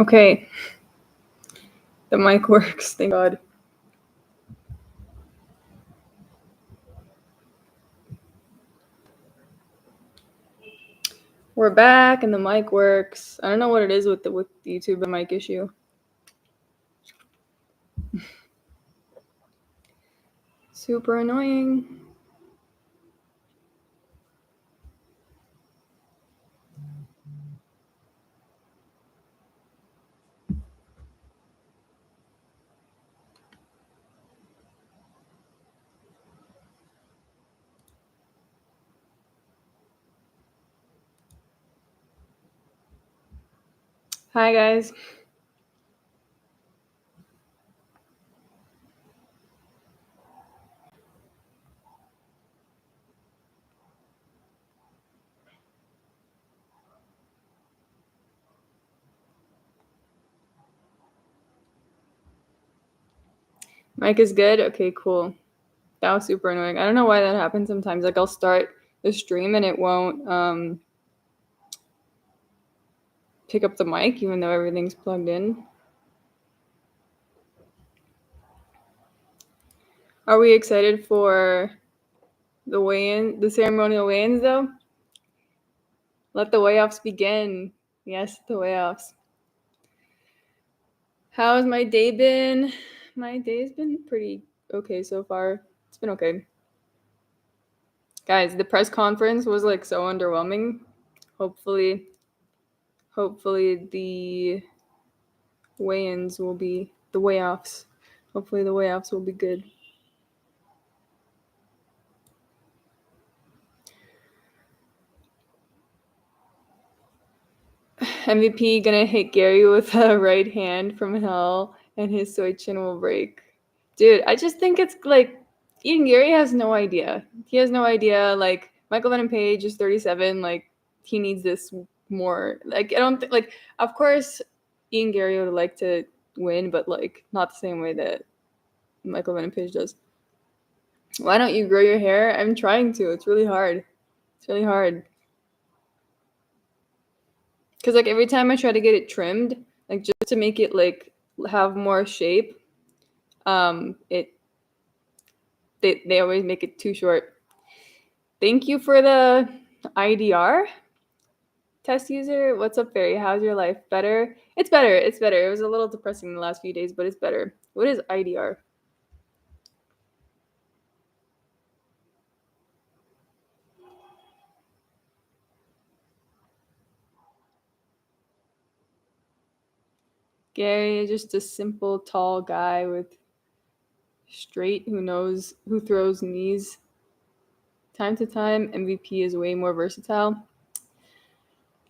Okay. The mic works, thank God. We're back and the mic works. I don't know what it is with the YouTube, the mic issue. Super annoying. Hi guys. Mic is good? Okay, cool. That was super annoying. I don't know why that happens sometimes. Like I'll start the stream and it won't pick up the mic even though everything's plugged in. Are we excited for the weigh-in, the ceremonial weigh-ins though? Let the weigh-offs begin. Yes, the weigh-offs. How's my day been? My day's been pretty okay so far. It's been okay. Guys, the press conference was like so underwhelming. Hopefully the weigh-ins will be the weigh-offs. Hopefully the weigh-offs will be good. MVP gonna hit Gary with a right hand from hell and his soy chin will break. Dude, I just think it's like Ian Gary has no idea. He has no idea. Like Michael Venom Page is 37. Like he needs this more. Like I don't think like of course Ian Gary would like to win, but like not the same way that Michael Venom Page does. Why don't you grow your hair? I'm trying to. It's really hard. It's really hard. Because like every time I try to get it trimmed, like just to make it like have more shape, they always make it too short. Thank you for the IDR test user. What's up, Fairy? How's your life? Better? It's better. It's better. It was a little depressing the last few days, but it's better. What is IDR? Gary is just a simple, tall guy with straight who throws knees. Time to time, MVP is way more versatile.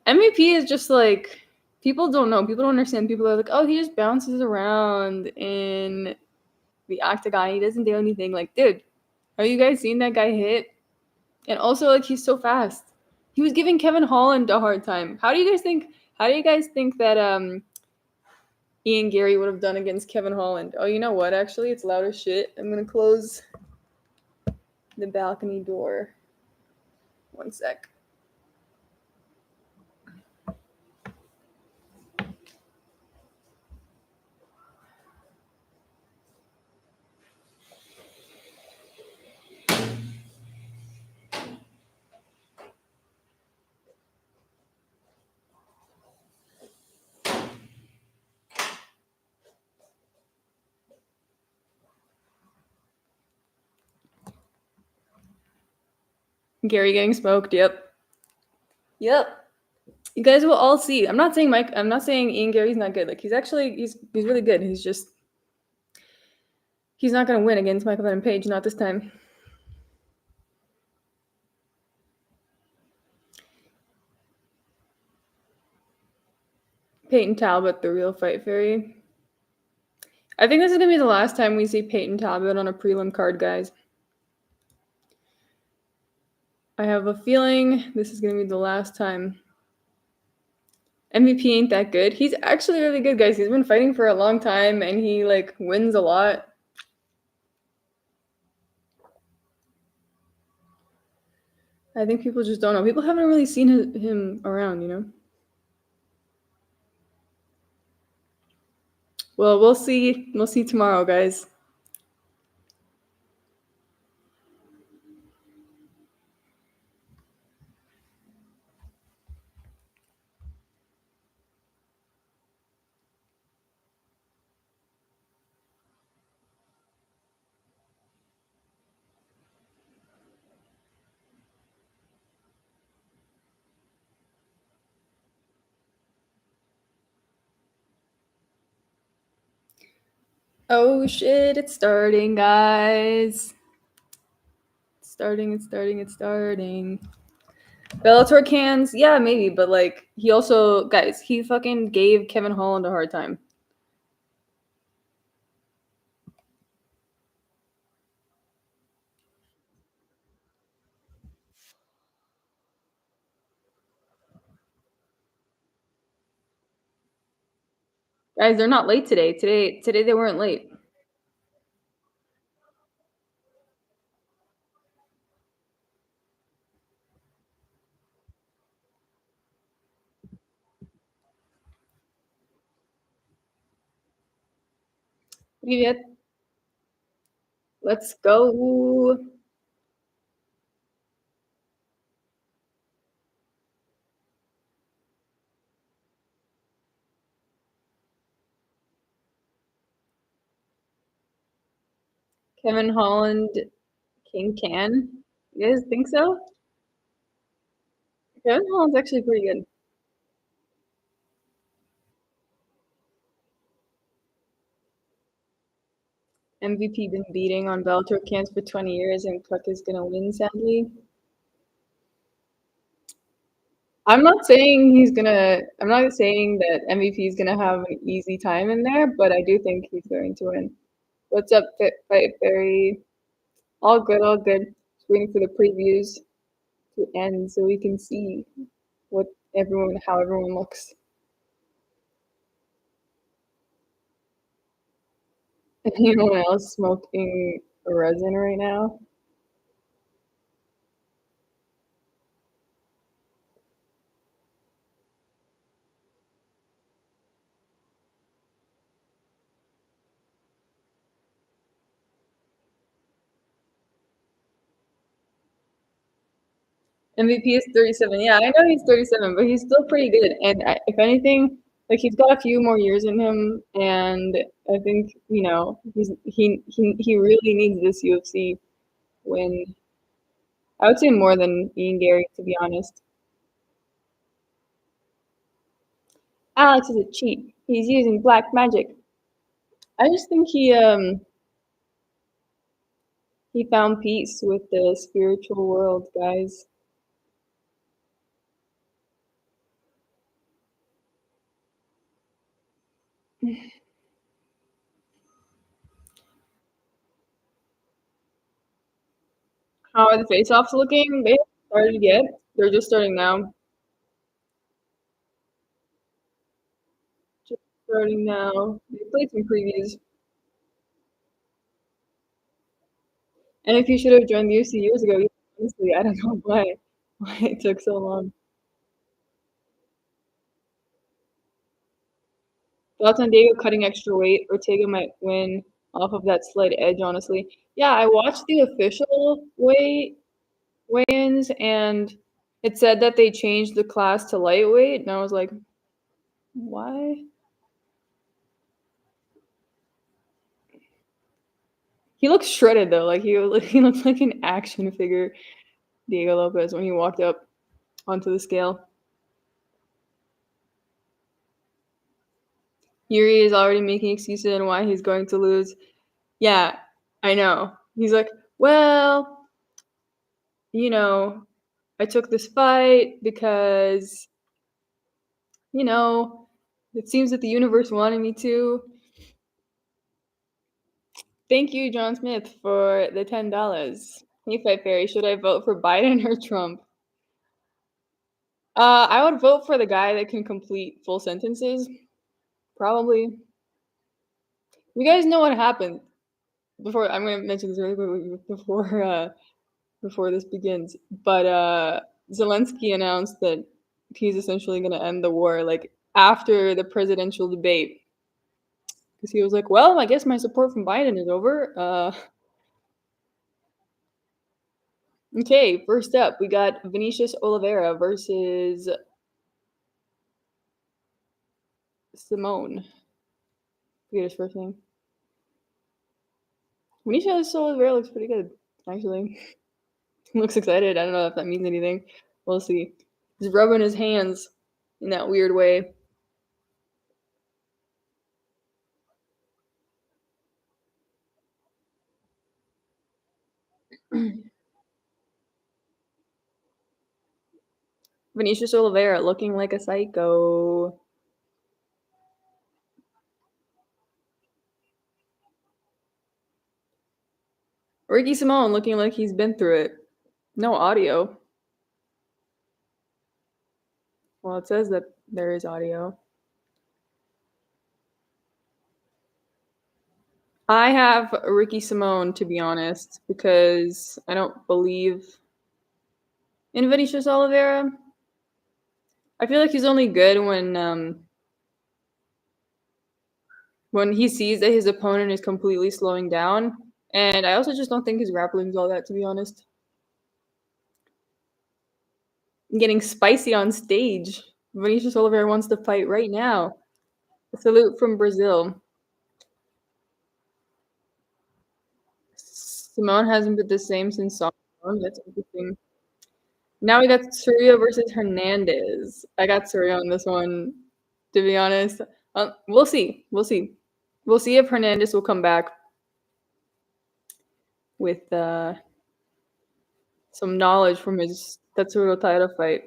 MVP is just like people don't know. People don't understand. People are like, oh, he just bounces around in the octagon. He doesn't do anything. Like, dude, have you guys seen that guy hit? And also, like, he's so fast. He was giving Kevin Holland a hard time. How do you guys think that Ian Gary would have done against Kevin Holland? Oh, you know what? Actually, it's loud as shit. I'm gonna close the balcony door. One sec. Gary getting smoked. Yep. You guys will all see. I'm not saying Ian Gary's not good. Like he's really good. He's not gonna win against Michael Venom Page, not this time. Peyton Talbot, the real fight fairy. I think this is gonna be the last time we see Peyton Talbot on a prelim card, guys. I have a feeling this is gonna be the last time. MVP ain't that good. He's actually really good, guys. He's been fighting for a long time and he like wins a lot. I think people just don't know. People haven't really seen him around, you know? Well, we'll see. We'll see tomorrow, guys. Oh shit, it's starting, guys. It's starting. Bellator cans, yeah, maybe, but like he also, guys, he fucking gave Kevin Holland a hard time. Guys, they're not late today. Today they weren't late. Привет. Let's go. Kevin Holland, King Can. You guys think so? Kevin Holland's actually pretty good. MVP been beating on Bellator cans for 20 years, and Puck is gonna win, sadly. I'm not saying he's gonna. I'm not saying that MVP is gonna have an easy time in there, but I do think he's going to win. What's up, Fight Fairy? All good, all good. Just waiting for the previews to end so we can see how everyone looks. Anyone else smoking resin right now? MVP is 37. Yeah, I know he's 37, but he's still pretty good. And if anything, like he's got a few more years in him, and I think he really needs this UFC win. I would say more than Ian Gary, to be honest. Alex is a cheat. He's using black magic. I just think he found peace with the spiritual world, guys. How are the face-offs looking? They haven't started yet. They're just starting now. Just starting now. They played some previews. And if you should have joined the UFC years ago, honestly, I don't know why it took so long. Thoughts on Diego cutting extra weight? Ortega might win off of that slight edge, honestly. Yeah, I watched the official weigh-ins, and it said that they changed the class to lightweight, and I was like, why? He looks shredded though. Like he looks like an action figure, Diego Lopez, when he walked up onto the scale. Yuri is already making excuses on why he's going to lose. Yeah, I know. He's like, well, I took this fight because, you know, it seems that the universe wanted me to. Thank you, John Smith, for the $10. Hey, Fight Fairy, should I vote for Biden or Trump? I would vote for the guy that can complete full sentences. Probably. You guys know what happened before. I'm going to mention this really quickly before this begins. But Zelensky announced that he's essentially going to end the war, like after the presidential debate. because he was like, "Well, I guess my support from Biden is over." Okay, first up, we got Vinicius Oliveira versus Simone. Forget his first name. Vinicius Oliveira looks pretty good, actually. Looks excited. I don't know if that means anything. We'll see. He's rubbing his hands in that weird way. Vinicius Oliveira looking like a psycho. Ricky Simone looking like he's been through it. No audio. Well, it says that there is audio. I have Ricky Simone, to be honest, because I don't believe in Vinicius Oliveira. I feel like he's only good when he sees that his opponent is completely slowing down. And I also just don't think his grappling is all that, to be honest. Getting spicy on stage. Vinicius Oliveira wants to fight right now. A salute from Brazil. Simone hasn't been the same since Song. That's interesting. Now we got Surya versus Hernandez. I got Surya on this one, to be honest. We'll see. We'll see. We'll see if Hernandez will come back with some knowledge from his Tatsuro title fight.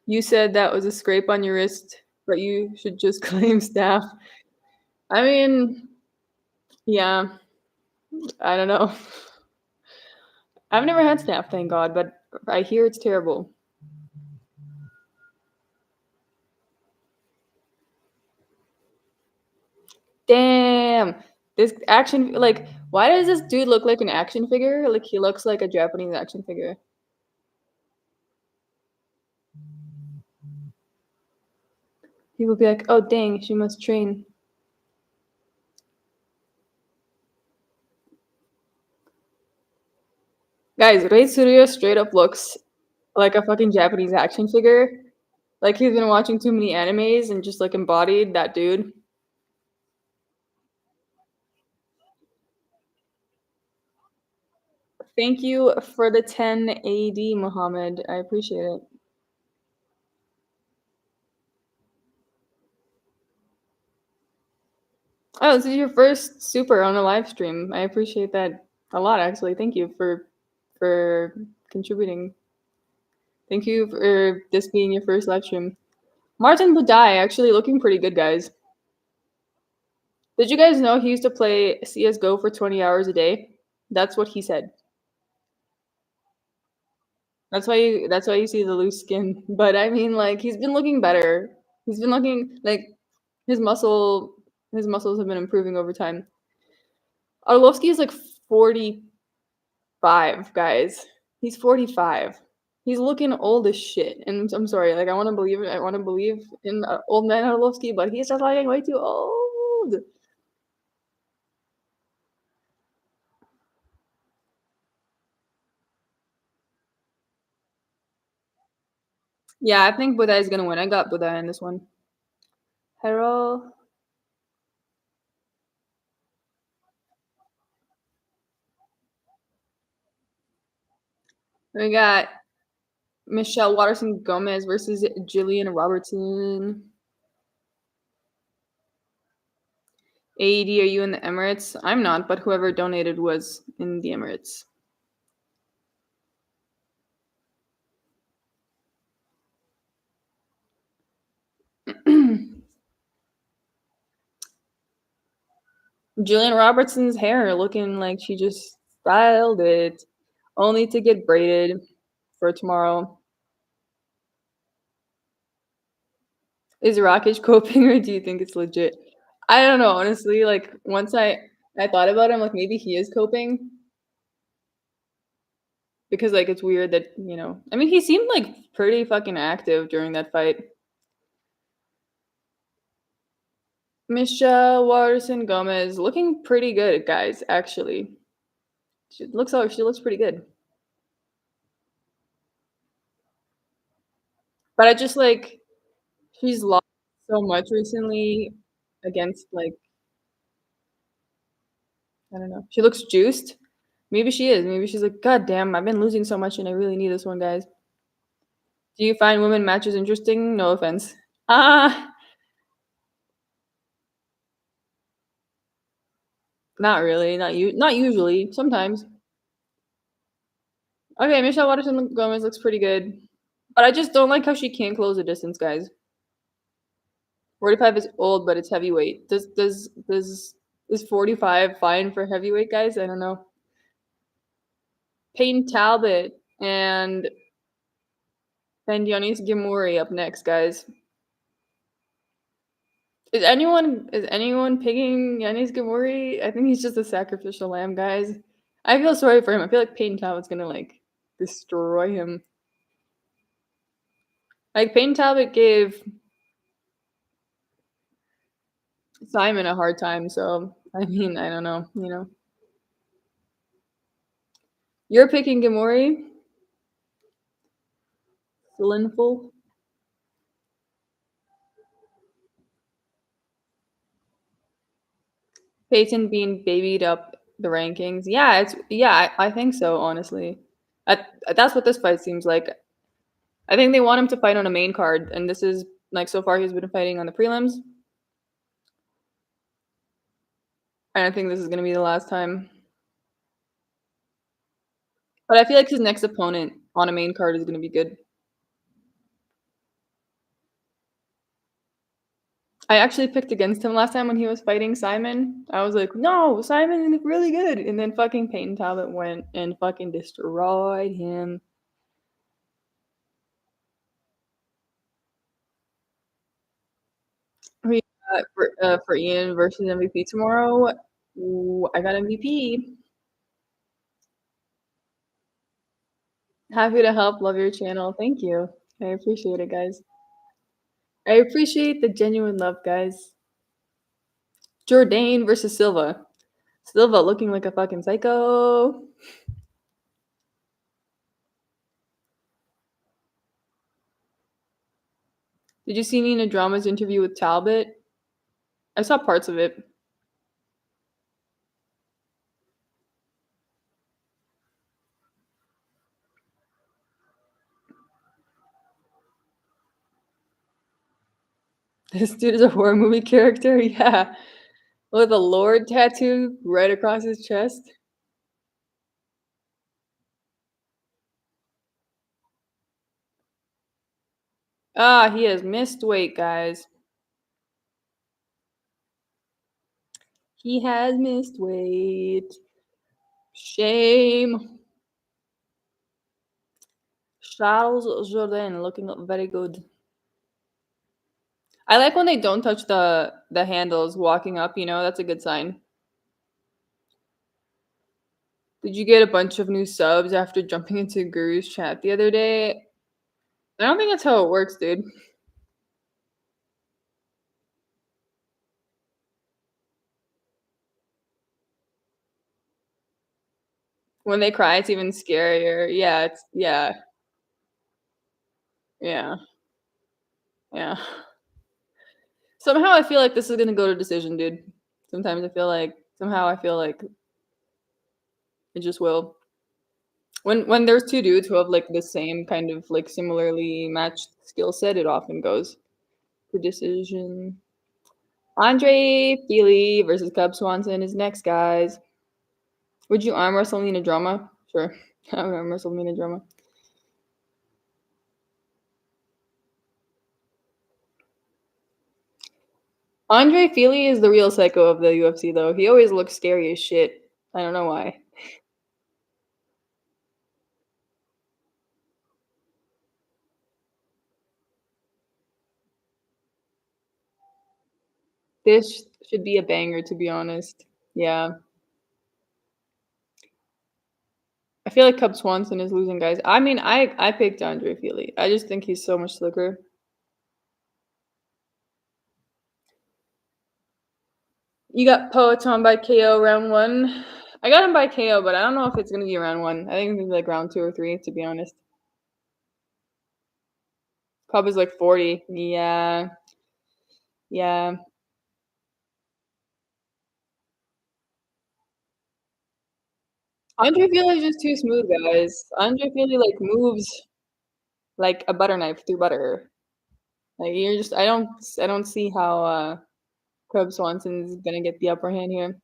You said that was a scrape on your wrist, but you should just claim staff. I mean, yeah, I don't know. I've never had staph, thank God, but I hear it's terrible. Damn. This action, like, why does this dude look like an action figure? Like, he looks like a Japanese action figure. People be like, oh, dang, she must train. Guys, Rei Tsuruya straight up looks like a fucking Japanese action figure. Like, he's been watching too many animes and just, like, embodied that dude. Thank you for the 10 AD, Muhammad. I appreciate it. Oh, this is your first super on a live stream. I appreciate that a lot, actually. Thank you for contributing. Thank you for this being your first live stream. Martin Budai actually looking pretty good, guys. Did you guys know he used to play CS:GO for 20 hours a day? That's what he said. That's why you see the loose skin. But I mean, like, he's been looking better. He's been looking like his muscles have been improving over time. Arlovsky is like 45, guys. He's 45. He's looking old as shit. And I'm sorry, like, I want to believe it. I want to believe in old man Arlovsky, but he's just like way too old. Yeah, I think Budai is gonna win. I got Budai in this one. Hello. We got Michelle Watterson Gomez versus Jillian Robertson. AED, are you in the Emirates? I'm not, but whoever donated was in the Emirates. Jillian Robertson's hair looking like she just styled it, only to get braided for tomorrow. Is Rakic coping, or do you think it's legit? I don't know, honestly. Like, once I thought about it, I'm like, maybe he is coping. because like it's weird that I mean he seemed like pretty fucking active during that fight. Michelle Watterson Gomez looking pretty good, guys. Actually, she looks pretty good. But I just like she's lost so much recently against like I don't know. She looks juiced. Maybe she is. Maybe she's like, God damn, I've been losing so much and I really need this one, guys. Do you find women matches interesting? No offense. Ah, not really. Not usually. Sometimes. Okay, Michelle Watterson Gomez looks pretty good. But I just don't like how she can't close the distance, guys. 45 is old, but it's heavyweight. Does is 45 fine for heavyweight guys? I don't know. Peyton Talbot and Yanis Gimuri up next, guys. Is anyone picking Yanis Gimuri? I think he's just a sacrificial lamb, guys. I feel sorry for him. I feel like Peyton Talbot's gonna like destroy him. Like Peyton Talbot gave Simon a hard time, so I mean, I don't know. You're picking Gimuri? Linful? Peyton being babied up the rankings. I think so, honestly. That's what this fight seems like. I think they want him to fight on a main card, and this is like so far he's been fighting on the prelims. And I think this is gonna be the last time. But I feel like his next opponent on a main card is gonna be good. I actually picked against him last time when he was fighting Simon. I was like, no, Simon is really good. And then fucking Peyton Talbot went and fucking destroyed him. Who you got for Ian versus MVP tomorrow? Ooh, I got MVP. Happy to help. Love your channel. Thank you. I appreciate it, guys. I appreciate the genuine love, guys. Jourdain versus Silva. Silva looking like a fucking psycho. Did you see Nina Drama's interview with Talbot? I saw parts of it. This dude is a horror movie character? Yeah. With a Lord tattoo right across his chest. Ah, he has missed weight, guys. He has missed weight. Shame. Charles Jourdain looking very good. I like when they don't touch the handles walking up, that's a good sign. Did you get a bunch of new subs after jumping into Guru's chat the other day? I don't think that's how it works, dude. When they cry, it's even scarier. Yeah, yeah, yeah. Somehow I feel like this is gonna go to decision, dude. Somehow I feel like it just will. When there's two dudes who have like the same kind of like similarly matched skill set, it often goes to decision. Andre Feely versus Cub Swanson is next, guys. Would you arm wrestle Nina Drama? Sure. I would arm wrestle Nina Drama. Andre Feely is the real psycho of the UFC, though. He always looks scary as shit. I don't know why. This should be a banger, to be honest. Yeah. I feel like Cub Swanson is losing, guys. I mean, I picked Andre Fili. I just think he's so much slicker. You got Poeton by KO round 1. I got him by KO, but I don't know if it's gonna be round 1. I think it's gonna be like round 2 or 3, to be honest. Cub is like 40. Yeah. Yeah. Andre Fili is just too smooth, guys. Andre Fili like moves like a butter knife through butter. Like you're just I don't see how Cub Swanson's gonna get the upper hand here.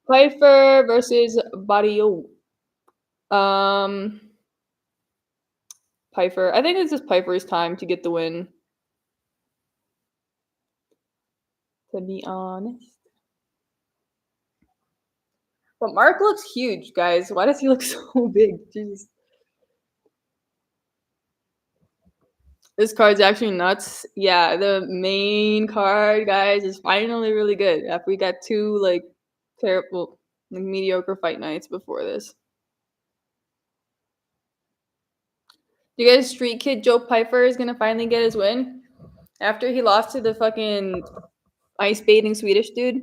Pfeiffer versus Barrio. Um Pfeiffer. I think it's just Pfeiffer's time to get the win, to be honest. But Mark looks huge, guys. Why does he look so big? Jesus. This card's actually nuts. Yeah, the main card, guys, is finally really good. After we got two like terrible, like mediocre fight nights before this. Do you guys street kid Joe Pfeiffer is gonna finally get his win? After he lost to the fucking ice bathing Swedish dude?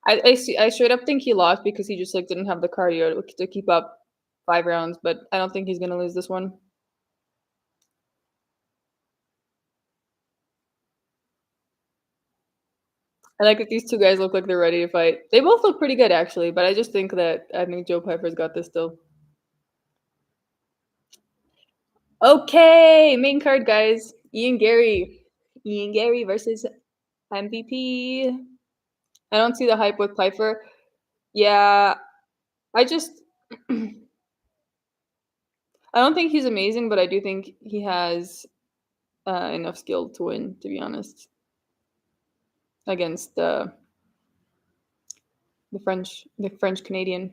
I straight up think he lost because he just like didn't have the cardio to keep up 5 rounds, but I don't think he's gonna lose this one. I like that these two guys look like they're ready to fight. They both look pretty good actually, but I think Joe Piper's got this still. Okay, main card guys. Ian Gary. Ian Gary versus MVP. I don't see the hype with Piper. Yeah, I just I don't think he's amazing, but I do think he has enough skill to win, to be honest, against the French Canadian.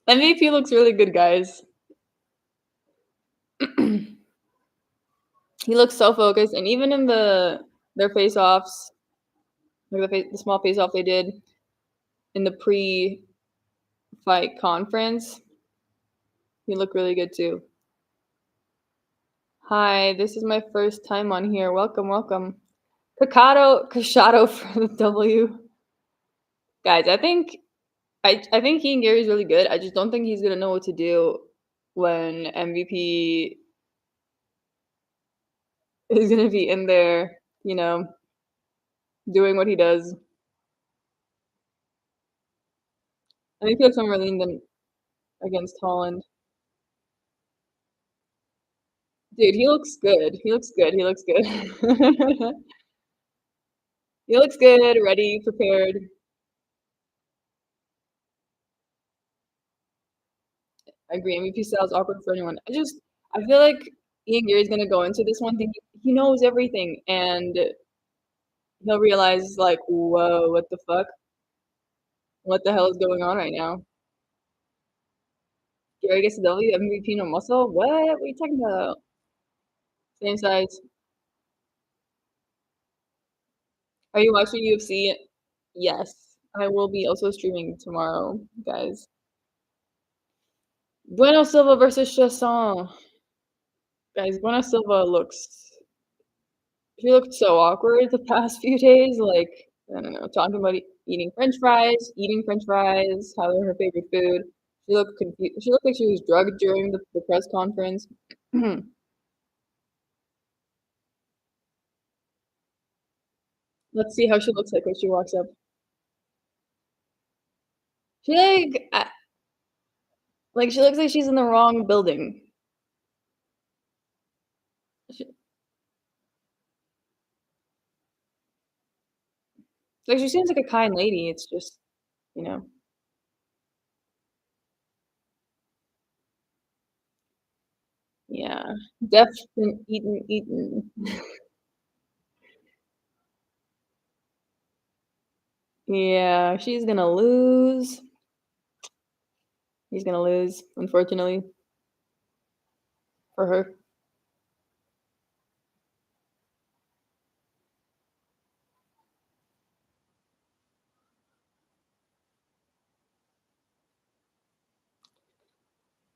MVP looks really good, guys. He looks so focused, and even in their face-offs, like the small face-off they did in the pre-fight conference, he looked really good too. Hi, this is my first time on here. Welcome, welcome. Cachado for the W. Guys, I think Ian Gary's really good. I just don't think he's gonna know what to do when MVP is gonna be in there, doing what he does. I think he looks more lean than against Holland. Dude, he looks good. He looks good. He looks good. He looks good, ready, prepared. I agree. MVP style is awkward for anyone. I feel like Ian Gary's gonna go into this one thinking he knows everything, and he'll realize like, whoa, what the fuck? What the hell is going on right now? Gary gets the W, MVP no muscle? What? What are you talking about? Same size. Are you watching UFC? Yes. I will be also streaming tomorrow, guys. Bueno Silva versus Chasson. Guys, Bueno Silva he looked so awkward the past few days. Like, I don't know, talking about eating French fries, how they're her favorite food. She looked confused. She looked like she was drugged during the press conference. Let's see how she looks like when she walks up. She like she looks like she's in the wrong building. She, like she seems like a kind lady. It's just, you know, yeah, deaf and eaten. Yeah, she's gonna lose. He's gonna lose, unfortunately, for her.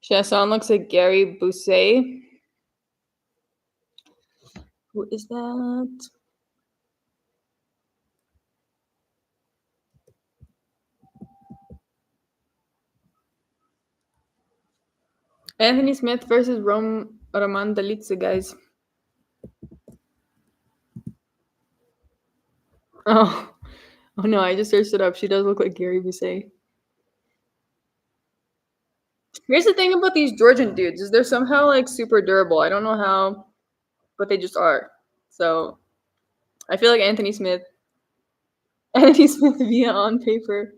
Chasson looks like Gary Bousset. Who is that? Anthony Smith versus Roman Dalitze, guys. Oh, oh no! I just searched it up. She does look like Gary Bousset. Here's the thing about these Georgian dudes: is they're somehow like super durable. I don't know how, but they just are. So I feel like Anthony Smith, Anthony Smith via on paper.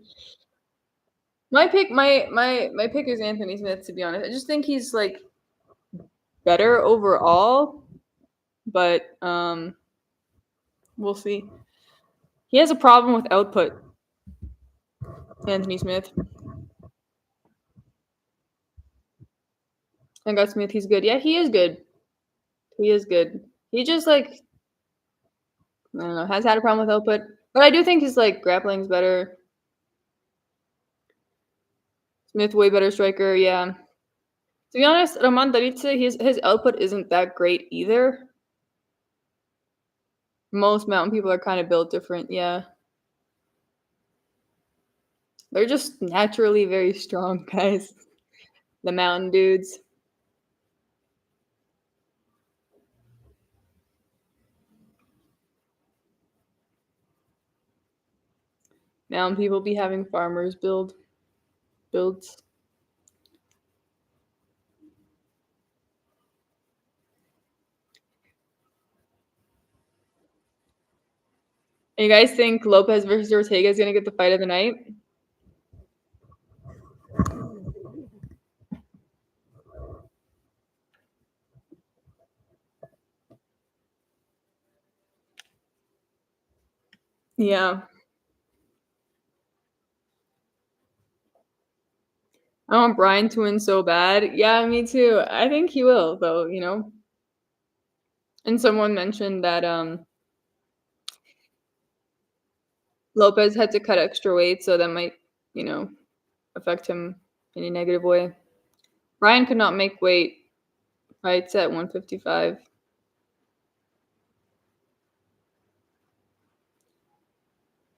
My pick is Anthony Smith. To be honest, I just think he's like better overall, but we'll see. He has a problem with output. Anthony Smith. I got Smith. He's good. Yeah, he is good. He is good. He just like I don't know has had a problem with output, but I do think his like grappling's better. Smith way better striker. Yeah. To be honest, Roman Daritze, his output isn't that great either. Most mountain people are kind of built different. Yeah. They're just naturally very strong guys. The mountain dudes. Mountain people be having farmers builds. And you guys think Lopez versus Ortega is gonna get the fight of the night? Yeah. I want Brian to win so bad. Yeah, me too. I think he will, though, you know. And someone mentioned that Lopez had to cut extra weight, so that might, you know, affect him in a negative way. Brian could not make weight fights at 155.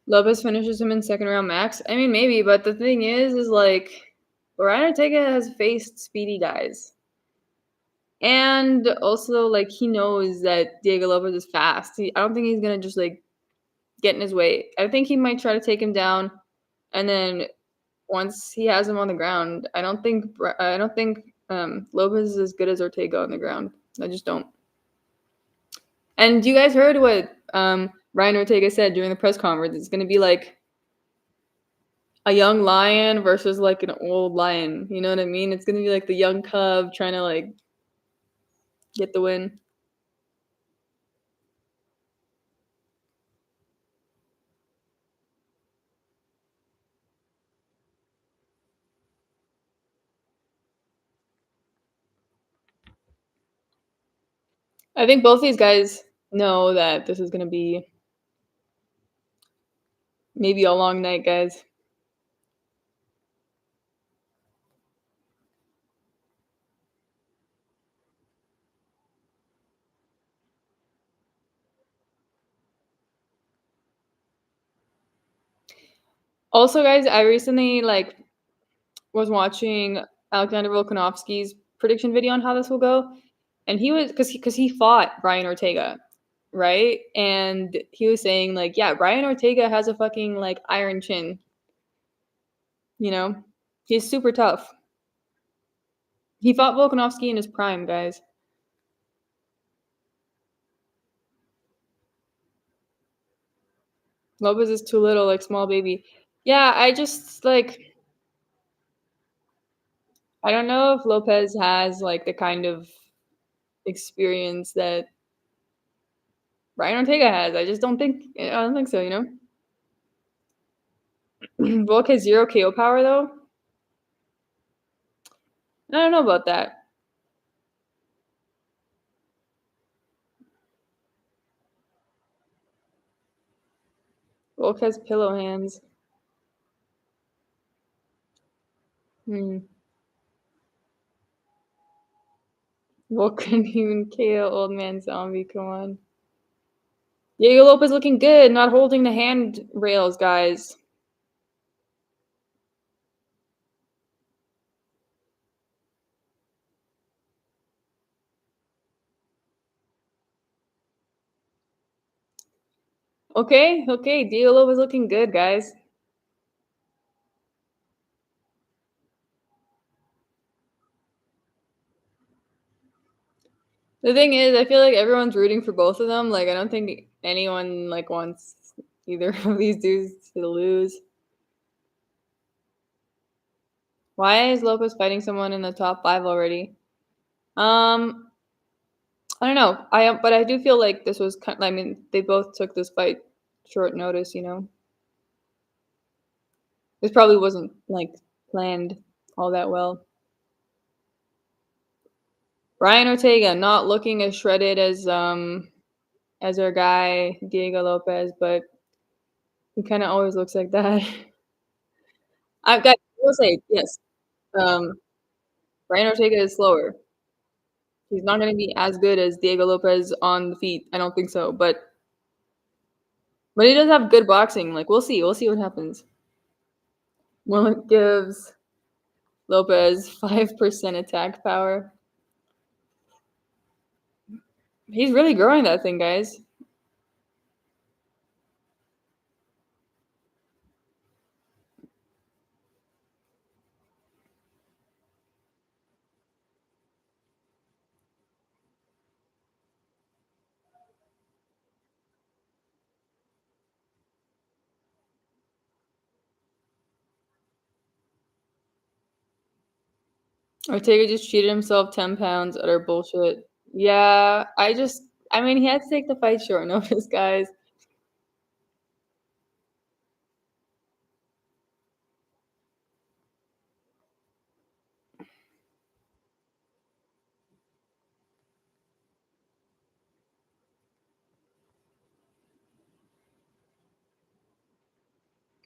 Lopez finishes him in second round max. I mean, maybe, but the thing is like Brian Ortega has faced speedy guys. And also, like, he knows that Diego Lopez is fast. I don't think he's gonna just like get in his way. I think he might try to take him down, and then once he has him on the ground, I don't think Lopez is as good as Ortega on the ground. I just don't. And you guys heard what Ryan Ortega said during the press conference? It's gonna be like a young lion versus like an old lion. You know what I mean? It's gonna be like the young cub trying to like get the win. I think both these guys know that this is gonna be maybe a long night, guys. Also, guys, I recently like was watching Alexander Volkanovski's prediction video on how this will go, and he was because he fought Brian Ortega, right? And he was saying like, yeah, Brian Ortega has a fucking like iron chin. You know, he's super tough. He fought Volkanovski in his prime, guys. Lopez is too little, like small baby. Yeah, I just like I don't know if Lopez has like the kind of experience that Brian Ortega has. I don't think so, you know? Volk has zero KO power though. I don't know about that. Wolf has pillow hands. Hmm. Wolf couldn't even KO old man zombie. Come on. Diego Lopez looking good, not holding the hand rails, guys. Okay, okay. Diego Lopez looking good, guys. The thing is, I feel like everyone's rooting for both of them. Like, I don't think anyone like wants either of these dudes to lose. Why is Lopez fighting someone in the top 5 already? Um, I don't know. But I do feel like this was kind. I mean, they both took this fight short notice. You know, this probably wasn't like planned all that well. Ryan Ortega not looking as shredded as our guy Diego Lopez, but he kind of always looks like that. I will say yes. Um, Ryan Ortega is slower. He's not going to be as good as Diego Lopez on the feet. I don't think so, but he does have good boxing. Like we'll see. We'll see what happens. Well, it gives Lopez 5% attack power. He's really growing that thing, guys. Ortega just cheated himself 10 pounds. Utter bullshit. Yeah, I mean, he had to take the fight short notice, guys.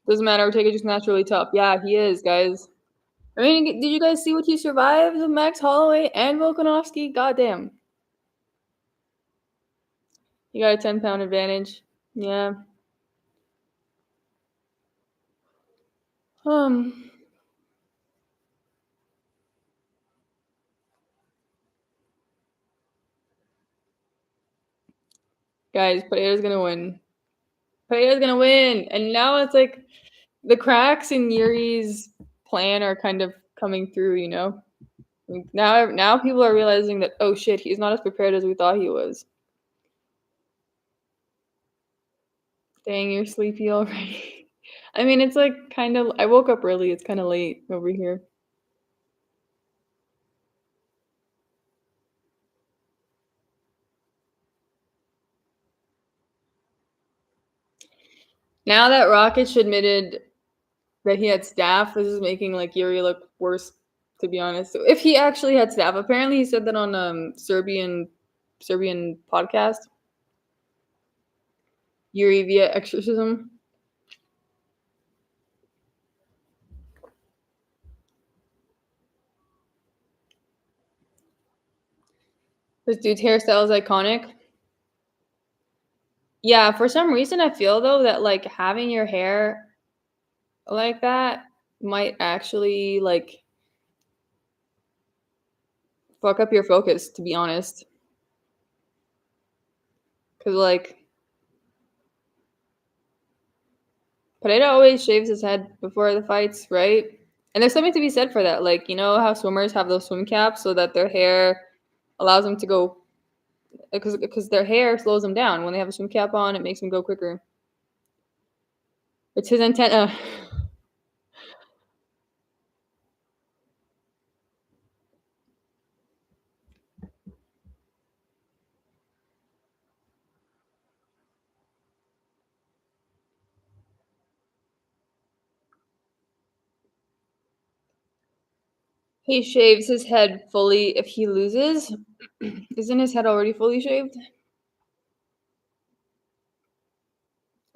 Doesn't matter. Ortega just naturally tough. Yeah, he is, guys. I mean, did you guys see what he survived with Max Holloway and Volkanovski? Goddamn. He got a 10-pound advantage. Yeah. Um, guys, Pereira's gonna win. Pereira's gonna win. And now it's like the cracks in Yuri's plan are kind of coming through, you know? Like, now people are realizing that, oh shit, he's not as prepared as we thought he was. Dang, you're sleepy already. I mean, it's like kind of, I woke up early. It's kind of late over here. Now that Rakic admitted that he had staph, this is making like Yuri look worse, to be honest. So if he actually had staph, apparently he said that on Serbian podcast, Yuri via exorcism. This dude's hairstyle is iconic. Yeah, for some reason I feel though that like having your hair like that might actually like fuck up your focus, to be honest. Cause like Pereira always shaves his head before the fights, right? And there's something to be said for that. Like, you know how swimmers have those swim caps so that their hair allows them to go because their hair slows them down. When they have a swim cap on, it makes them go quicker. It's his antenna. He shaves his head fully if he loses. Isn't his head already fully shaved?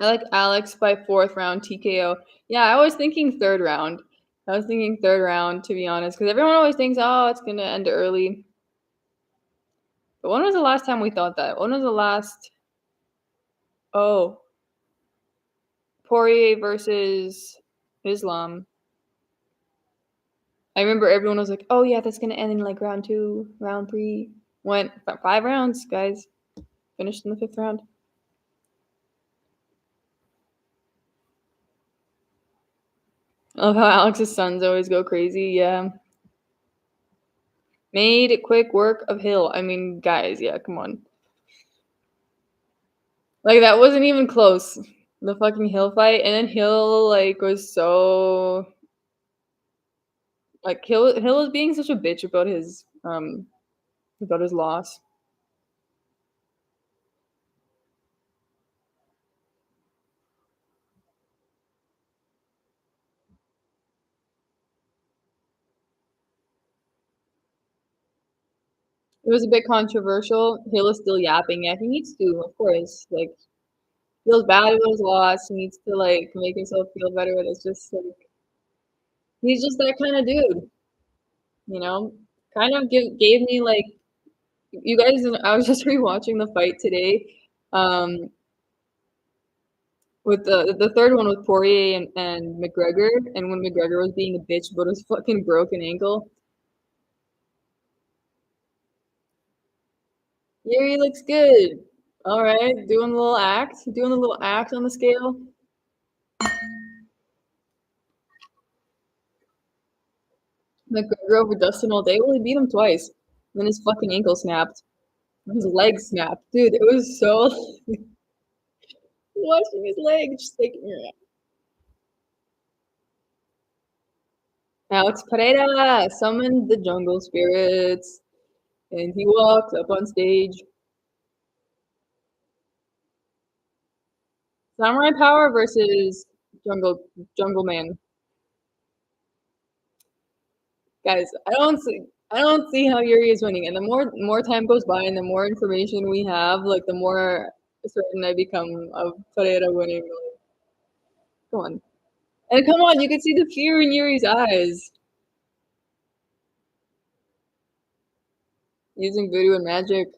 I like Alex by 4th round TKO. Yeah, I was thinking 3rd round. I was thinking 3rd round, to be honest, because everyone always thinks, oh, it's going to end early. But when was the last time we thought that? When was the last? Oh, Poirier versus Islam. I remember everyone was like, oh, yeah, that's going to end in like round 2, round 3. Went 5 rounds, guys. Finished in the 5th round. I love how Alex's sons always go crazy. Yeah. Made quick work of Hill. I mean, guys, yeah, come on. Like, that wasn't even close. The fucking Hill fight. And then Hill, like, was so. Like, Hill was being such a bitch about his loss. It was a bit controversial. Hill is still yapping. Yeah, he needs to, of course. Like, feels bad about his loss. He needs to, like, make himself feel better. It's just, like, he's just that kind of dude, you know? Kind of gave me, like, you guys, I was just rewatching the fight today. With the third one with Poirier and McGregor, and when McGregor was being a bitch about his fucking broken ankle. Yuri looks good. All right, doing a little act on the scale. McGregor over Dustin all day. Well, he beat him twice. Then his fucking ankle snapped. His leg snapped. Dude, it was so watching his leg just like Alex Pereira summoned the jungle spirits and he walks up on stage. Samurai Power versus Jungle Man. Guys, I don't see how Yuri is winning. And the more time goes by and the more information we have, like the more certain I become of Pereira winning. Like, come on. And come on, you can see the fear in Yuri's eyes. Using voodoo and magic.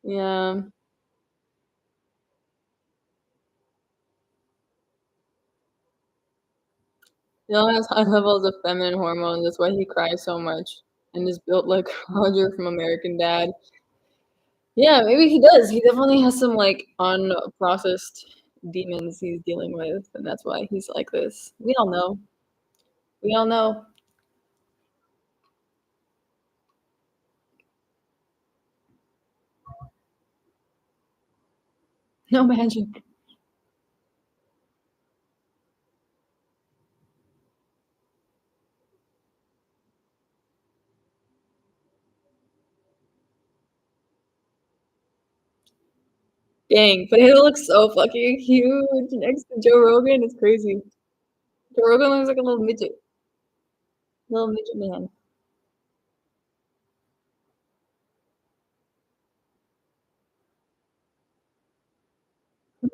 Yeah. Dylan has high levels of feminine hormones. That's why he cries so much and is built like Roger from American Dad. Yeah, maybe he does. He definitely has some like unprocessed demons he's dealing with, and that's why he's like this. We all know. We all know. No magic. Dang, but he looks so fucking huge next to Joe Rogan. It's crazy. Joe Rogan looks like a little midget man.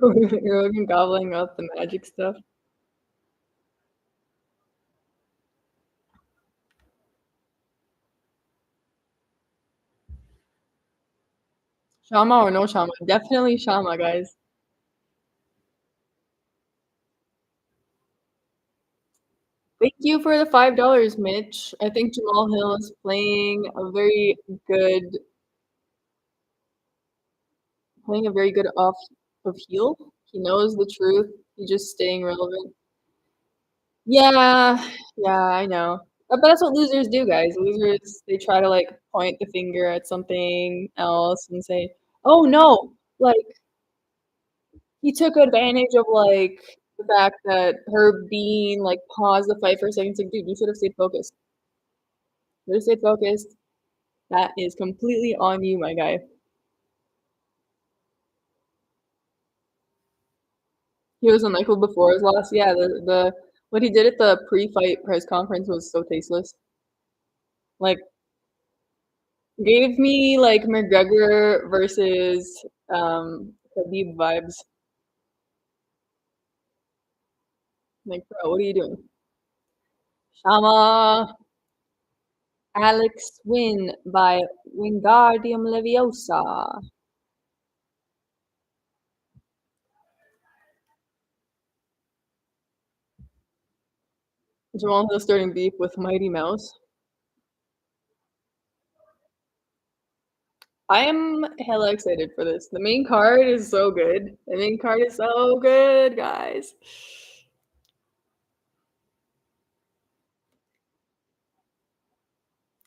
Rogan gobbling up the magic stuff. Shama or no Shama? Definitely Shama, guys. Thank you for the $5, Mitch. I think Jamal Hill is playing a very good off of heel. He knows the truth. He's just staying relevant. Yeah, yeah, I know. But that's what losers do, guys. Losers, they try to like point the finger at something else and say, "Oh no, like he took advantage of like the fact that her being like paused the fight for a second." It's like, dude, you should have stayed focused. You should have stayed focused. That is completely on you, my guy. He was on Michael before his loss. Yeah, the What he did at the pre-fight press conference was so tasteless. Like, gave me like McGregor versus Khabib vibes. Like, bro, what are you doing? Shama Alex win by Wingardium Leviosa. Jamal Hill starting beef with Mighty Mouse. I am hella excited for this. The main card is so good. The main card is so good, guys.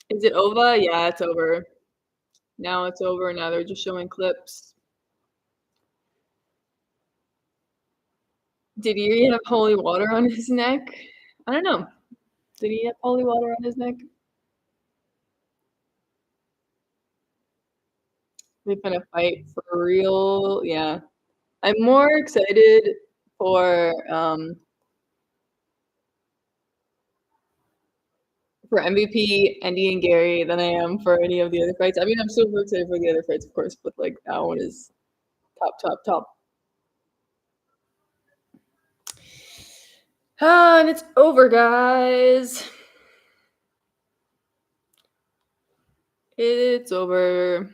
Is it over? Yeah, it's over. Now it's over. Now they're just showing clips. Did he have holy water on his neck? I don't know. Did he have holy water on his neck? They're gonna fight for real. Yeah. I'm more excited for MVP, Andy and Gary than I am for any of the other fights. I mean, I'm super excited for the other fights, of course, but like that one is top, top, top. Ah, and it's over, guys. It's over.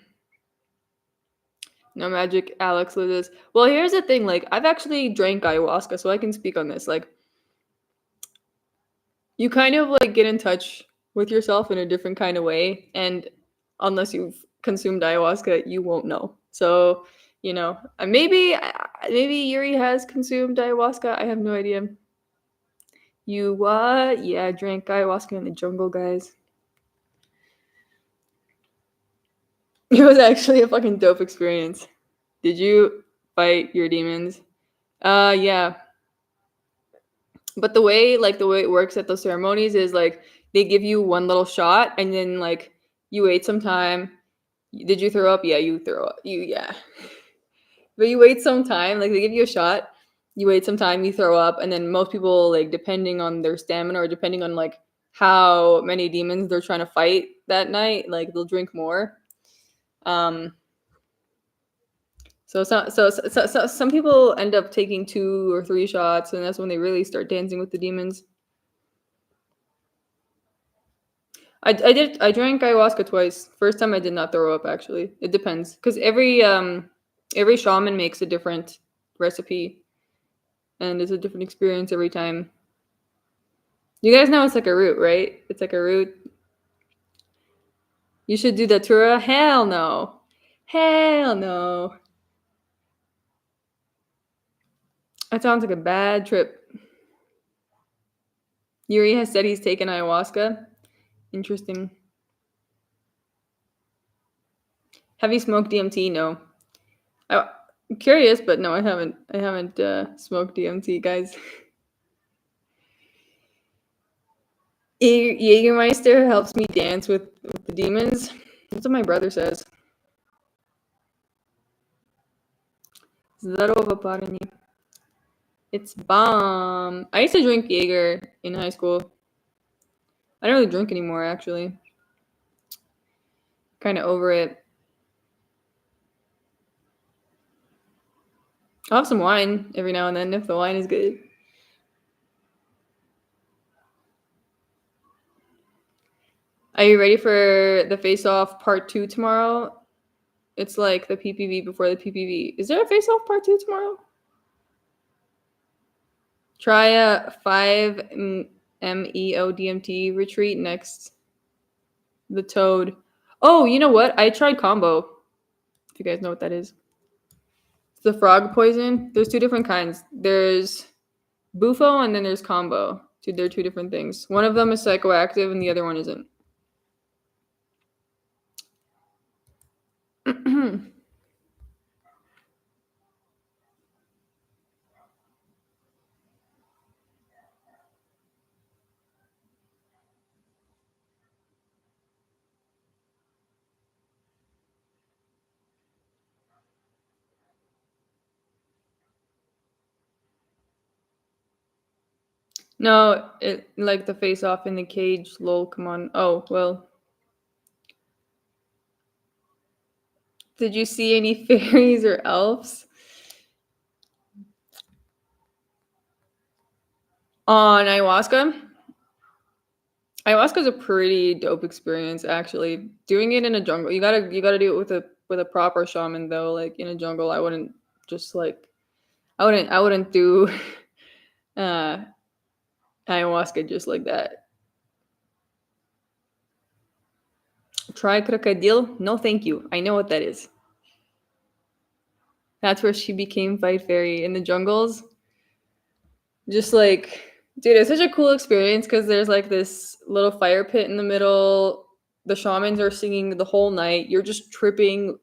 No magic, Alex loses. Well, here's the thing. Like, I've actually drank ayahuasca, so I can speak on this. Like, you kind of like get in touch with yourself in a different kind of way, and unless you've consumed ayahuasca, you won't know. So, maybe Yuri has consumed ayahuasca. I have no idea. You what? Yeah, I drank ayahuasca in the jungle, guys. It was actually a fucking dope experience. Did you fight your demons? Yeah. But the way it works at those ceremonies is like they give you one little shot and then like you wait some time. Did you throw up? Yeah, you throw up. Yeah. But you wait some time, like they give you a shot, you wait some time, you throw up, and then most people, like depending on their stamina or depending on like how many demons they're trying to fight that night, like they'll drink more. Um, some people end up taking 2 or 3 shots, and that's when they really start dancing with the demons. I drank ayahuasca twice. First time I did not throw up actually. It depends because every shaman makes a different recipe and it's a different experience every time. You guys know it's like a root, right? It's like a root. You should do the Tura. Hell no. Hell no. That sounds like a bad trip. Yuri has said he's taken ayahuasca. Interesting. Have you smoked DMT? No. I'm curious, but no, I haven't. I haven't smoked DMT, guys. Jägermeister helps me dance with the demons. That's what my brother says. Здорово, парни. It's bomb. I used to drink Jaeger in high school. I don't really drink anymore, actually. Kind of over it. I'll have some wine every now and then if the wine is good. Are you ready for the face off part 2 tomorrow? It's like the PPV before the PPV. Is there a face off part 2 tomorrow? Try a 5 MEO DMT retreat next. The toad. Oh, you know what? I tried combo. If you guys know what that is. It's the frog poison. There's 2 different kinds. There's Bufo and then there's combo. They're 2 different things. One of them is psychoactive and the other one isn't. No, it like the face off in the cage. Lol, come on. Oh well. Did you see any fairies or elves on ayahuasca? Ayahuasca is a pretty dope experience, actually. Doing it in a jungle, you gotta do it with a proper shaman though. Like in a jungle, I wouldn't just like I wouldn't do uh ayahuasca just like that. Try crocodile? No, thank you. I know what that is. That's where she became Fight Fairy in the jungles. Just like, dude, it's such a cool experience because there's like this little fire pit in the middle. The shamans are singing the whole night. You're just tripping,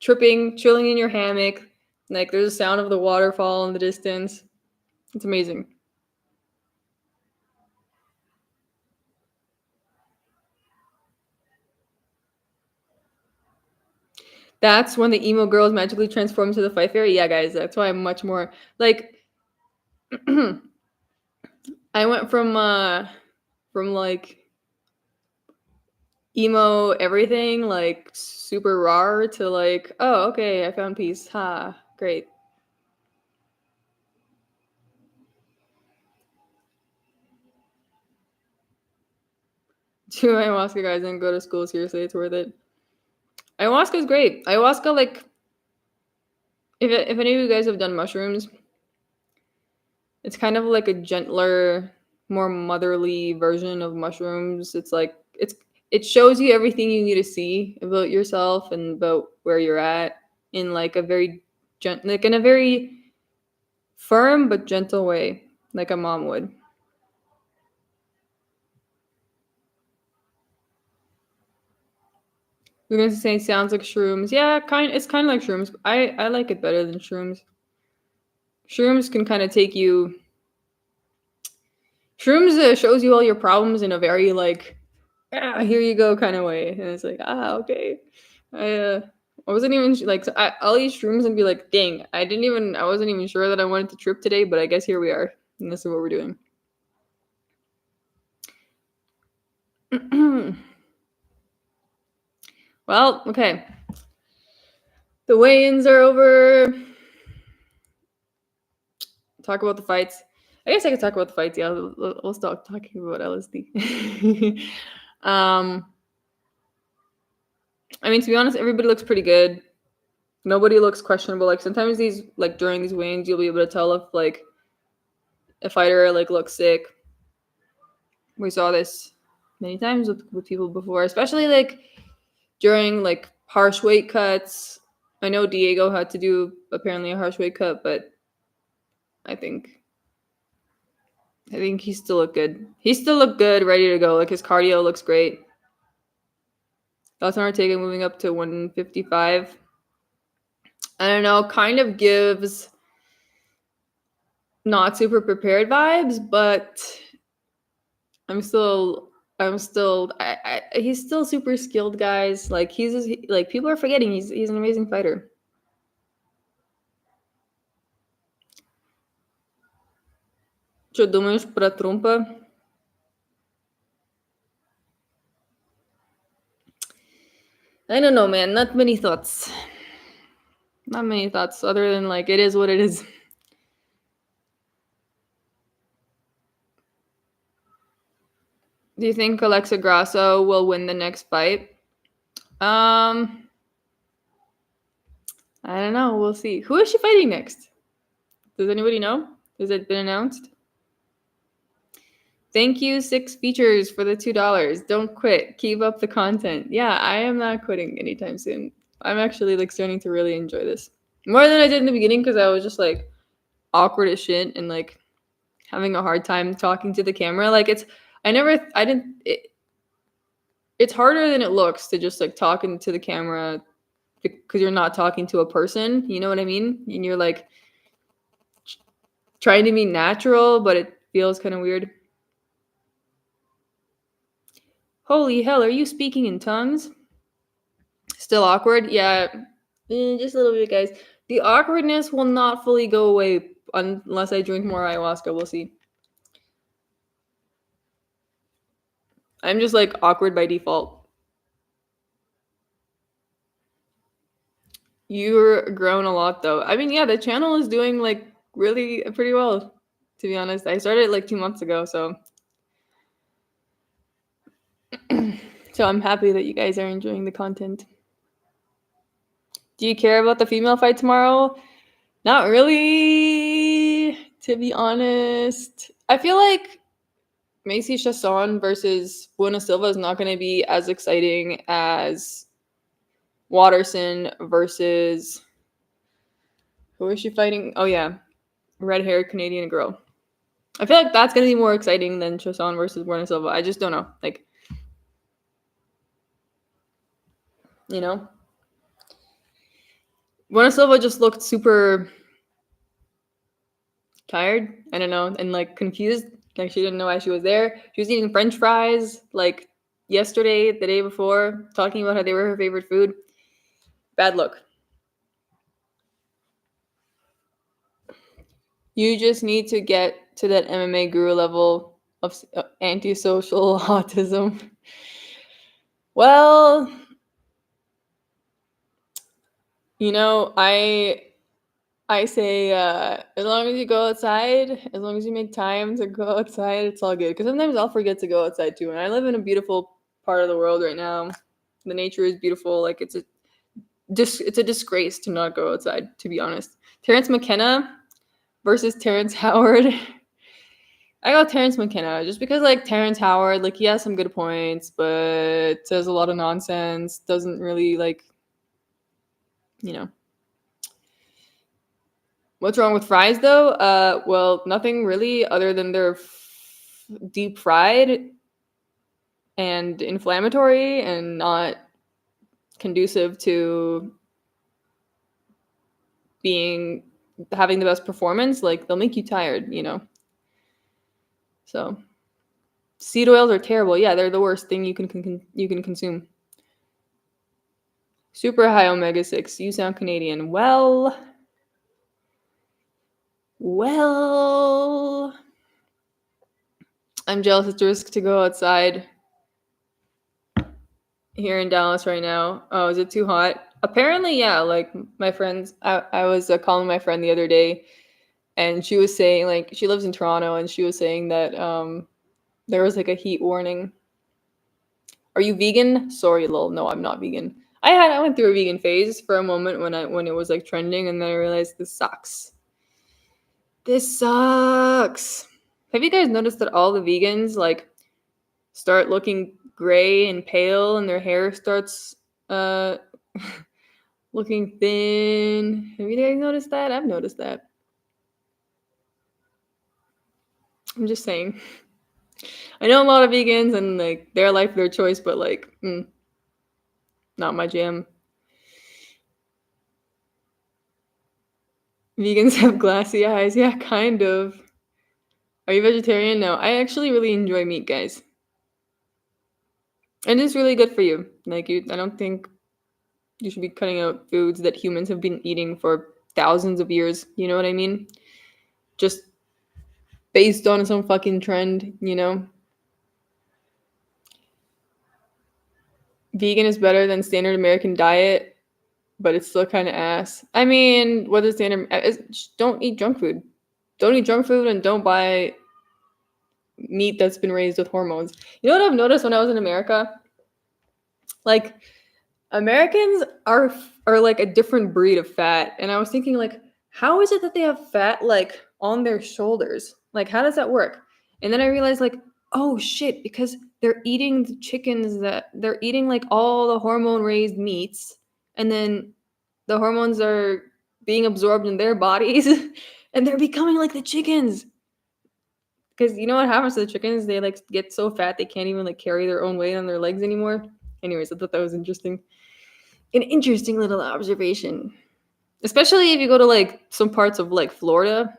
chilling in your hammock. Like there's a sound of the waterfall in the distance. It's amazing. That's when the emo girls magically transform to the Fight Fairy. Yeah, guys, that's why I'm much more like I went from like emo everything, like super raw to like, oh, okay, I found peace. Ha, great. Do ayahuasca, guys, and go to school. Seriously, it's worth it. Ayahuasca is great. Ayahuasca, like, if any of you guys have done mushrooms, it's kind of like a gentler, more motherly version of mushrooms. It's like it shows you everything you need to see about yourself and about where you're at in like a very like in a very firm but gentle way, like a mom would. We're gonna say it sounds like shrooms. Yeah, it's kind of like shrooms. I like it better than shrooms. Shrooms can kind of take you. Shrooms shows you all your problems in a very like, ah, here you go kind of way, and it's like, ah, okay. I uh, I wasn't even like I'll eat shrooms and be like, dang, I wasn't even sure that I wanted to trip today, but I guess here we are, and this is what we're doing. Well, okay. The weigh-ins are over. Talk about the fights. I guess I could talk about the fights. Yeah, we'll stop talking about LSD. um, I mean, to be honest, everybody looks pretty good. Nobody looks questionable. Like sometimes these, like during these weigh-ins, you'll be able to tell if like a fighter like looks sick. We saw this many times with people before, especially like during like harsh weight cuts. I know Diego had to do apparently a harsh weight cut, but I think he still looked good. He still looked good, ready to go. Like his cardio looks great. Dawson Ortega moving up to 155. I don't know, kind of gives not super prepared vibes, but I'm still he's still super skilled, guys. Like like people are forgetting he's an amazing fighter. Chodomos pra trompa. I don't know, man. Not many thoughts. Not many thoughts other than like it is what it is. Do you think Alexa Grasso will win the next fight? Um, I don't know. We'll see. Who is she fighting next? Does anybody know? Has it been announced? Thank you, 6 features for the $2. Don't quit. Keep up the content. Yeah, I am not quitting anytime soon. I'm actually like starting to really enjoy this more than I did in the beginning because I was just like awkward as shit and like having a hard time talking to the camera. Like I didn't. It's harder than it looks to just like talking to the camera because you're not talking to a person. You know what I mean? And you're like trying to be natural, but it feels kind of weird. Holy hell, are you speaking in tongues? Still awkward? Yeah, just a little bit, guys. The awkwardness will not fully go away unless I drink more ayahuasca. We'll see. I'm just like awkward by default. You're grown a lot though. I mean, yeah, the channel is doing like really pretty well, to be honest. I started it like 2 months ago, so so I'm happy that you guys are enjoying the content. Do you care about the female fight tomorrow? Not really, to be honest. I feel like Macy Chasson versus Buena Silva is not going to be as exciting as Watterson versus who is she fighting? Oh yeah, red-haired Canadian girl. I feel like that's going to be more exciting than Chasson versus Buena Silva. I just don't know. Like, you know, Buena Silva just looked super tired. I don't know, and like confused. Like she didn't know why she was there. She was eating French fries like yesterday, the day before, talking about how they were her favorite food. Bad look. You just need to get to that MMA guru level of antisocial autism. Well, you know, I say as long as you go outside, as long as you make time to go outside, it's all good. Because sometimes I'll forget to go outside too. And I live in a beautiful part of the world right now. The nature is beautiful. Like it's a disgrace to not go outside, to be honest. Terrence McKenna versus Terrence Howard. I got Terrence McKenna just because like Terrence Howard, like he has some good points, but says a lot of nonsense. Doesn't really like, you know. What's wrong with fries though? Well, nothing really other than they're deep fried and inflammatory and not conducive to having the best performance. Like they'll make you tired, you know. So seed oils are terrible. Yeah, they're the worst thing you can consume. Super high omega-6. You sound Canadian. Well, I'm jealous. It's a risk to go outside here in Dallas right now. Oh, is it too hot? Apparently, yeah. Like my friends, I was calling my friend the other day, and she was saying like she lives in Toronto, and she was saying that there was like a heat warning. Are you vegan? Sorry, lol. No, I'm not vegan. I went through a vegan phase for a moment when it was like trending, and then I realized this sucks. This sucks. Have you guys noticed that all the vegans like start looking gray and pale, and their hair starts looking thin? Have you guys noticed that? I've noticed that. I'm just saying. I know a lot of vegans and like their life, their choice, but like, not my jam. Vegans have glassy eyes. Yeah, kind of. Are you vegetarian? No, I actually really enjoy meat, guys. And it's really good for you. Like I don't think you should be cutting out foods that humans have been eating for thousands of years. You know what I mean? Just based on some fucking trend, you know? Vegan is better than standard American diet, but it's still kind of ass. I mean, what is standard? Don't eat junk food. Don't eat junk food and don't buy meat that's been raised with hormones. You know what I've noticed when I was in America? Like, Americans are like a different breed of fat, and I was thinking like, how is it that they have fat like on their shoulders? Like, how does that work? And then I realized like, oh shit, because they're eating the chickens that they're eating like all the hormone raised meats, and then the hormones are being absorbed in their bodies, and they're becoming like the chickens. Because you know what happens to the chickens? They like get so fat they can't even like carry their own weight on their legs anymore. Anyways, I thought that was interesting. An interesting little observation. Especially if you go to like some parts of like Florida.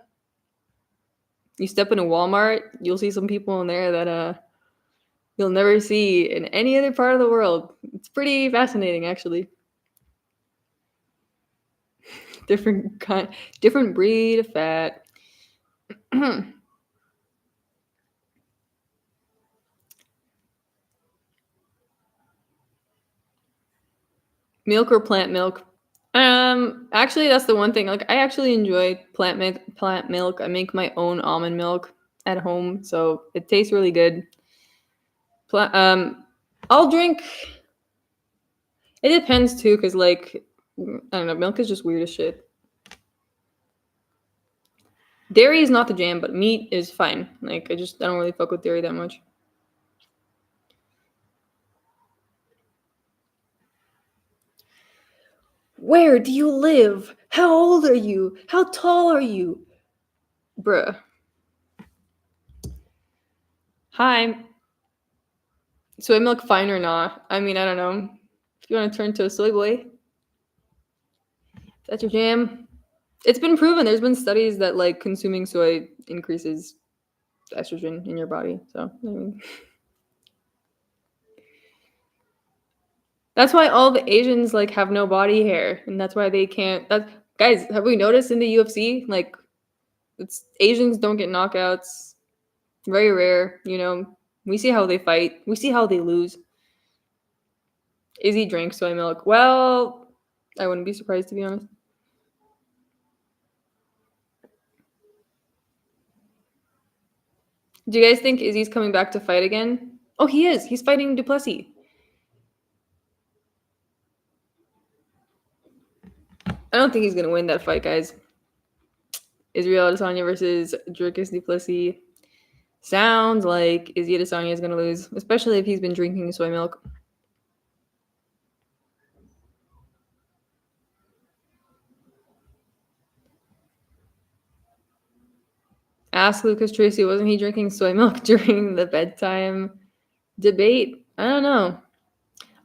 You step in a Walmart, you'll see some people in there that you'll never see in any other part of the world. It's pretty fascinating actually. Different breed of fat. Milk or plant milk? Actually, that's the one thing. Like, I actually enjoy plant milk. Plant milk. I make my own almond milk at home, so it tastes really good. I'll drink. It depends too, cause like, I don't know, milk is just weird as shit. Dairy is not the jam, but meat is fine. Like, I don't really fuck with dairy that much. Where do you live? How old are you? How tall are you? Bruh. Hi. Soy milk fine or not? I mean, I don't know. If you want to turn to a soy boy, that's your jam. It's been proven. There's been studies that like consuming soy increases estrogen in your body. So, I mean, that's why all the Asians like have no body hair, and that's why they can't. That guys, have we noticed in the UFC like it's Asians don't get knockouts, very rare. You know, we see how they fight, we see how they lose. Izzy drank soy milk. Well, I wouldn't be surprised to be honest. Do you guys think Izzy's coming back to fight again? Oh, he is. He's fighting Duplessis. I don't think he's gonna win that fight, guys. Israel Adesanya versus Dricus Duplessis. Sounds like Izzy Adesanya is gonna lose, especially if he's been drinking soy milk. Ask Lucas Tracy, wasn't he drinking soy milk during the bedtime debate? I don't know.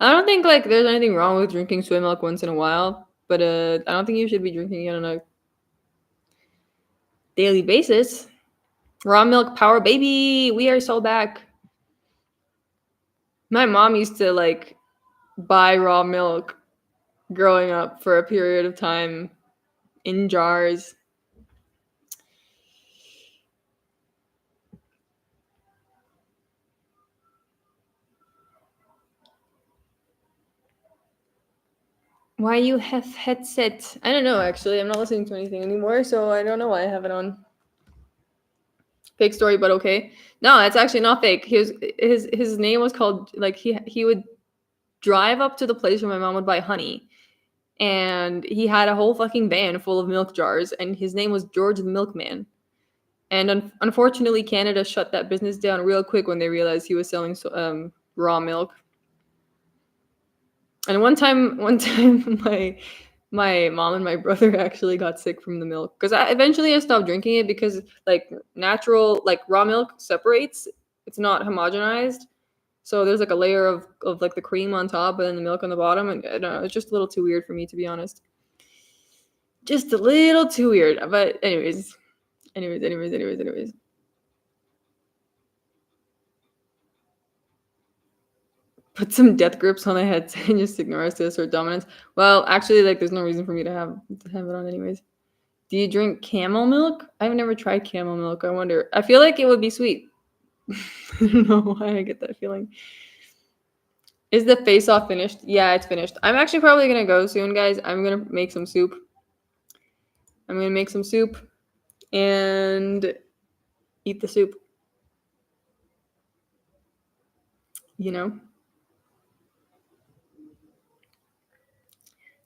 I don't think like there's anything wrong with drinking soy milk once in a while, but I don't think you should be drinking it on a daily basis. Raw milk power baby, we are so back. My mom used to like buy raw milk growing up for a period of time in jars. Why you have headset? I don't know actually. I'm not listening to anything anymore, so I don't know why I have it on. Fake story, but okay. No, it's actually not fake. His name was called like he would drive up to the place where my mom would buy honey, and he had a whole fucking van full of milk jars, and his name was George the Milkman. And unfortunately, Canada shut that business down real quick when they realized he was selling raw milk. And one time, my mom and my brother actually got sick from the milk because I stopped drinking it because like natural like raw milk separates. It's not homogenized, so there's like a layer of like the cream on top and then the milk on the bottom, and I don't know, it's just a little too weird for me to be honest. Just a little too weird. But anyways. Put some death grips on the head and just ignore us to assert dominance. Well, actually, like, there's no reason for me to have it on anyways. Do you drink camel milk? I've never tried camel milk. I wonder. I feel like it would be sweet. I don't know why I get that feeling. Is the face off finished? Yeah, it's finished. I'm actually probably gonna go soon, guys. I'm gonna make some soup. I'm gonna make some soup and eat the soup. You know?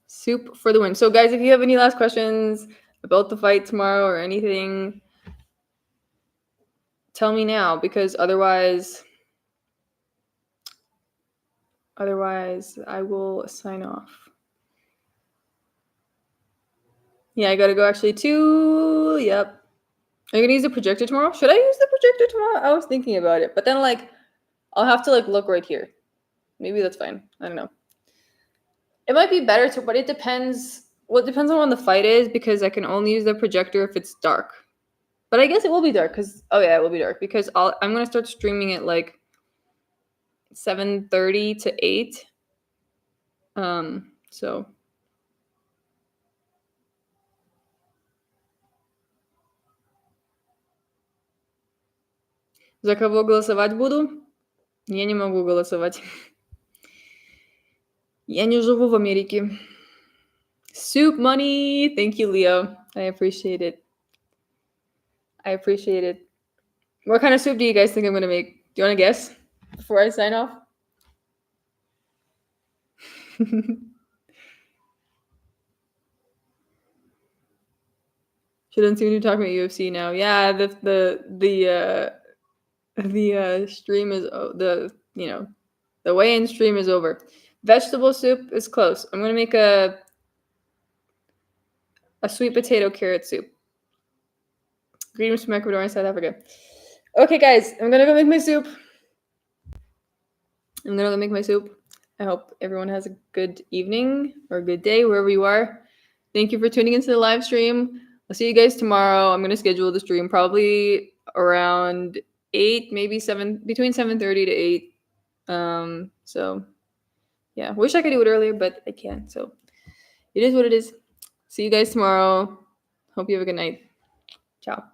Soup for the win. So, guys, if you have any last questions about the fight tomorrow or anything, tell me now, because otherwise I will sign off. Yeah, I gotta go actually too. Yep. Are you gonna use the projector tomorrow? Should I use the projector tomorrow? I was thinking about it, but then like I'll have to like look right here. Maybe that's fine. I don't know. It might be better to, but it depends. Well, it depends on when the fight is because I can only use the projector if it's dark. But I guess it will be dark because it will be dark because I'm gonna start streaming at like 7:30 to 8. So за кого голосовать буду? Я не могу голосовать. Я не живу в Америке. Soup money. Thank you, Leo. I appreciate it. I appreciate it. What kind of soup do you guys think I'm gonna make? Do you want to guess before I sign off? Shouldn't seem to be talking about UFC now. Yeah, the stream is the weigh-in stream is over. Vegetable soup is close. I'm gonna make a sweet potato carrot soup. Greetings from Ecuador and South Africa. Okay, guys, I'm gonna go make my soup. I hope everyone has a good evening or a good day wherever you are. Thank you for tuning into the live stream. I'll see you guys tomorrow. I'm gonna schedule the stream probably around 8, maybe 7, between 7:30 to 8. So yeah, wish I could do it earlier, but I can't. So it is what it is. See you guys tomorrow. Hope you have a good night. Ciao.